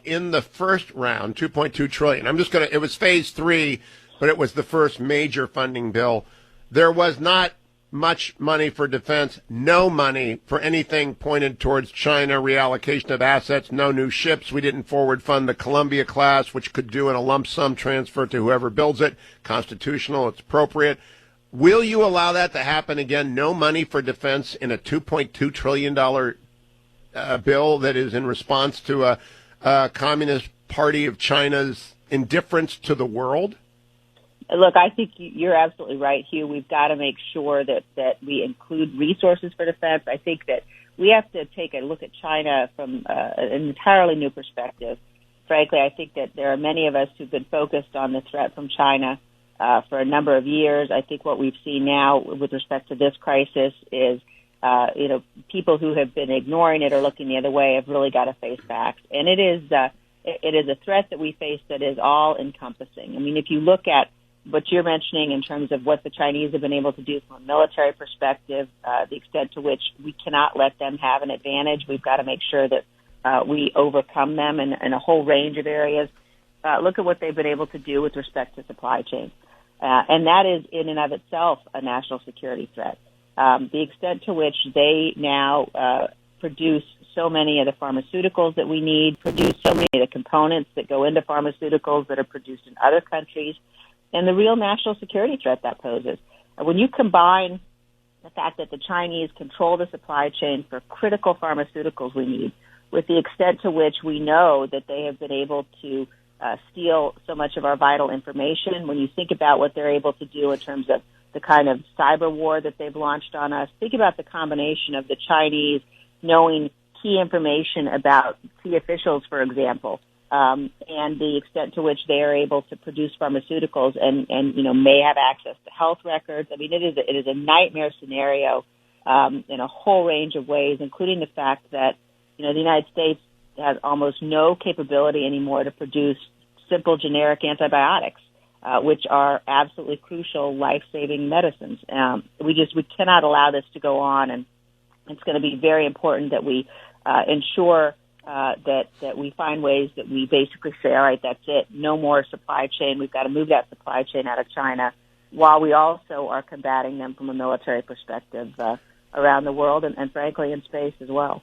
in the first round, 2.2 trillion. It was phase 3, but it was the first major funding bill. There was not much money for defense, no money for anything pointed towards China, reallocation of assets, no new ships. We didn't forward fund the Columbia class, which could do in a lump sum transfer to whoever builds it. Constitutional, it's appropriate. Will you allow that to happen again? No money for defense in a $2.2 trillion bill that is in response to a Communist Party of China's indifference to the world? Look, I think you're absolutely right, Hugh. We've got to make sure that we include resources for defense. I think that we have to take a look at China from an entirely new perspective. Frankly, I think that there are many of us who've been focused on the threat from China for a number of years. I think what we've seen now with respect to this crisis is, people who have been ignoring it or looking the other way have really got to face facts. And it is a threat that we face that is all encompassing. I mean, if you look at what you're mentioning in terms of what the Chinese have been able to do from a military perspective, the extent to which we cannot let them have an advantage. We've got to make sure that we overcome them in a whole range of areas. Look at what they've been able to do with respect to supply chains. And that is in and of itself a national security threat. The extent to which they now produce so many of the pharmaceuticals that we need, produce so many of the components that go into pharmaceuticals that are produced in other countries, and the real national security threat that poses. When you combine the fact that the Chinese control the supply chain for critical pharmaceuticals we need, with the extent to which we know that they have been able to steal so much of our vital information, when you think about what they're able to do in terms of the kind of cyber war that they've launched on us, think about the combination of the Chinese knowing key information about key officials, for example, and the extent to which they are able to produce pharmaceuticals and may have access to health records. I mean, it is a nightmare scenario in a whole range of ways, including the fact that, the United States has almost no capability anymore to produce simple generic antibiotics, which are absolutely crucial life-saving medicines. We cannot allow this to go on, and it's going to be very important that we ensure that we find ways that we basically say, all right, that's it, no more supply chain. We've got to move that supply chain out of China, while we also are combating them from a military perspective around the world and frankly in space as well.